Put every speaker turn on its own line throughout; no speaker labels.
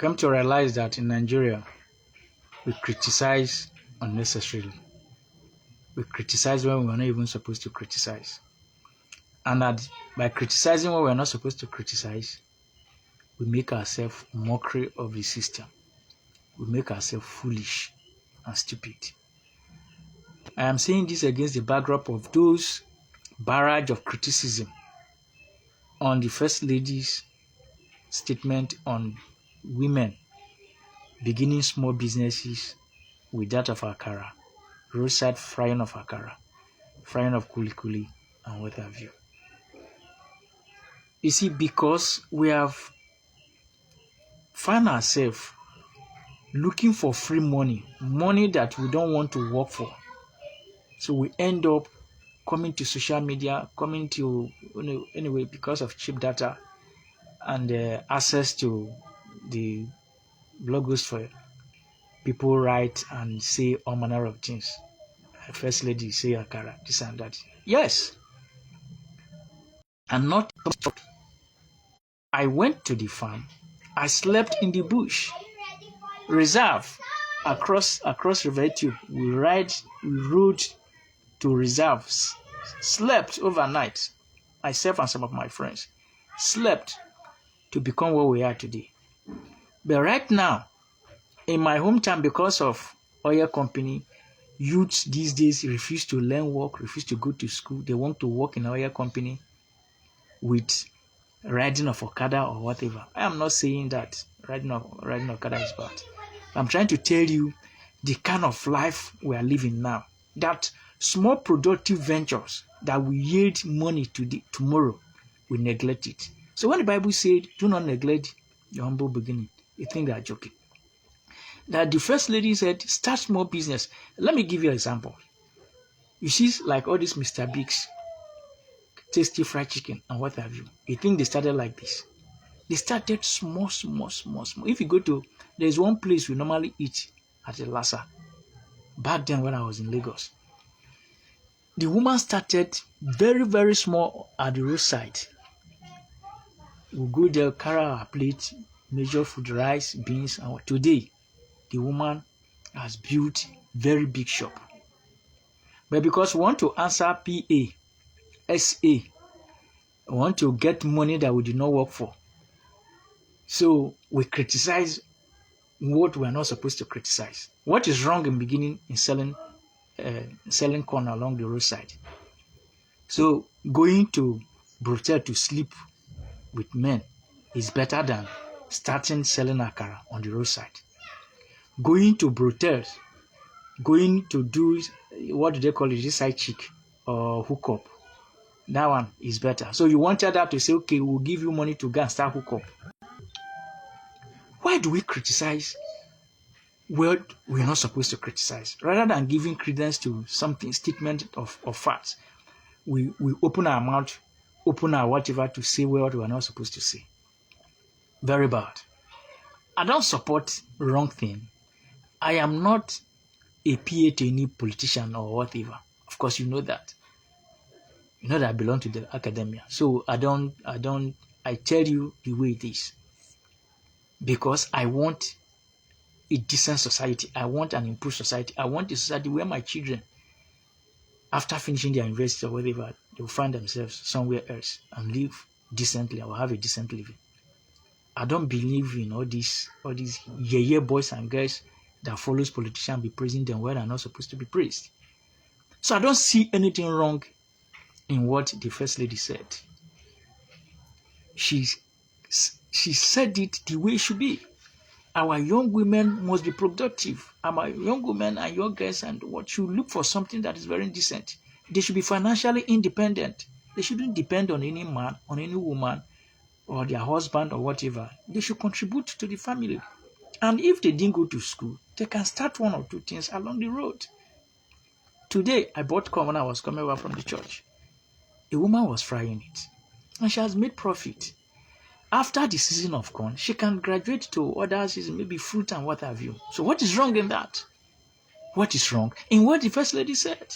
come to realize that in Nigeria, we criticize unnecessarily. We criticize when we're not even supposed to criticize. And that by criticizing what we're not supposed to criticize, we make ourselves mockery of the system. We make ourselves foolish and stupid. I am saying this against the backdrop of those barrage of criticism on the First Lady's statement on women beginning small businesses with that of Akara, roadside frying of Akara, frying of Kulikuli, and what have you. You see, because we have found ourselves looking for free money that we don't want to work for. So we end up coming to social media, coming to, anyway, because of cheap data and access to the blogosphere, people write and say all manner of things. First Lady say Akara, this and that. Yes. And not, I went to the farm. I slept in the bush. Reserve across River Tube. We rode to reserves. Slept overnight. Myself and some of my friends slept to become what we are today. But right now, in my hometown, because of oil company, youths these days refuse to learn work, refuse to go to school. They want to work in an oil company with riding of Okada or whatever. I am not saying that riding Okada is bad. I'm trying to tell you the kind of life we are living now. That small productive ventures that will yield money tomorrow, we neglect it. So when the Bible said, do not neglect your humble beginning, you think they are joking. That the First Lady said, start small business. Let me give you an example. You see, like all these Mr. Bigs, Tasty Fried Chicken, and what have you. You think they started like this? They started small. If you go to, there's one place we normally eat at the Lhasa. Back then when I was in Lagos. The woman started very, very small at the roadside. We go there, carry our plate, measure food, rice, beans, and today, the woman has built very big shop. But because we want to answer PA, SA, we want to get money that we did not work for. So we criticize what we are not supposed to criticize. What is wrong in beginning in selling corn along the roadside? So going to brothel to sleep with men is better than starting selling Akara on the roadside. Going to brothels, going to do, what do they call it, this side chick or hookup. That one is better. So you wanted that to say, okay, we'll give you money to go and start hookup. Why do we criticize what we're not supposed to criticize? Rather than giving credence to something, statement of facts, we open our mouth, open our whatever to say what we're not supposed to say. Very bad. I don't support wrong thing. I am not a PA to any politician or whatever. Of course, you know that. You know that I belong to the academia. So I tell you the way it is. Because I want a decent society. I want an improved society. I want a society where my children, after finishing their university or whatever, they will find themselves somewhere else and live decently or have a decent living. I don't believe in all these yeye boys and girls that follows politicians be praising them where they're not supposed to be praised. So I don't see anything wrong in what the First Lady said. She said it the way it should be. Our young women must be productive. Our young women and young girls and what should look for something that is very decent. They should be financially independent. They shouldn't depend on any man, on any woman, or their husband or whatever. They should contribute to the family. And if they didn't go to school, they can start one or two things along the road. Today, I bought corn when I was coming over from the church. A woman was frying it, and she has made profit. After the season of corn, she can graduate to other season, maybe fruit and what have you. So what is wrong in that? What is wrong in what the First Lady said?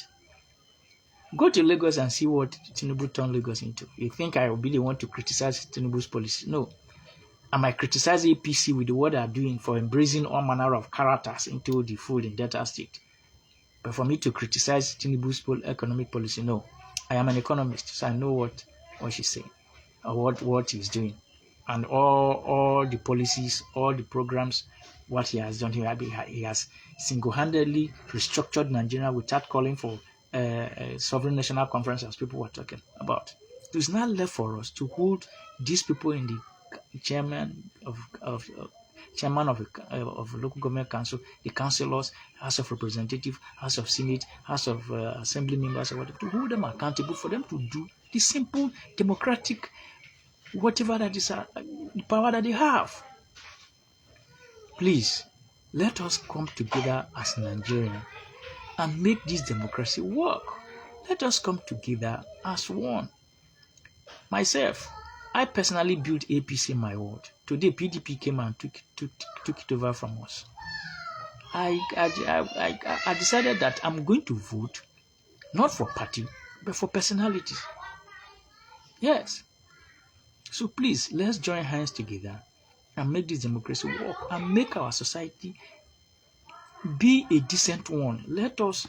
Go to Lagos and see what Tinubu turned Lagos into. You think I will be the one to criticize Tinubu's policy? No. I might criticize APC with what they are doing for embracing all manner of characters into the fold in Delta State. But for me to criticize Tinubu's economic policy, no. I am an economist, so I know what she's saying, or what he's doing. And all the policies, all the programs, what he has done, he has single-handedly restructured Nigeria without calling for a sovereign national conference, as people were talking about. It is now left for us to hold these people in the chairman of a local government council, the councillors, House of Representatives, House of Senate, House of Assembly members, or whatever, to hold them accountable for them to do the simple democratic whatever that is the power that they have. Please, let us come together as Nigerians and make this democracy work. Let us come together as one. Myself, I personally built APC in my ward. Today, PDP came and took it over from us. I decided that I'm going to vote not for party, but for personalities. Yes. So please, let's join hands together and make this democracy work and make our society be a decent one. Let us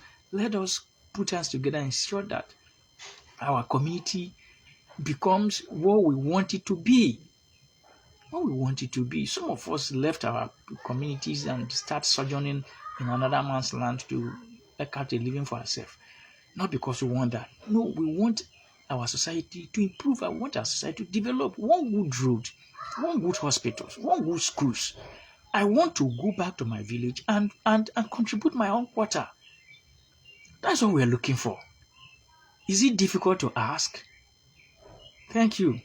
put hands together and ensure that our community becomes what we want it to be. What we want it to be. Some of us left our communities and start sojourning in another man's land to eke out a living for ourselves. Not because we want that. No, we want our society to improve. I want our society to develop. One good road, one good hospitals, one good schools. I want to go back to my village and contribute my own quota. That's what we're looking for. Is it difficult to ask? Thank you.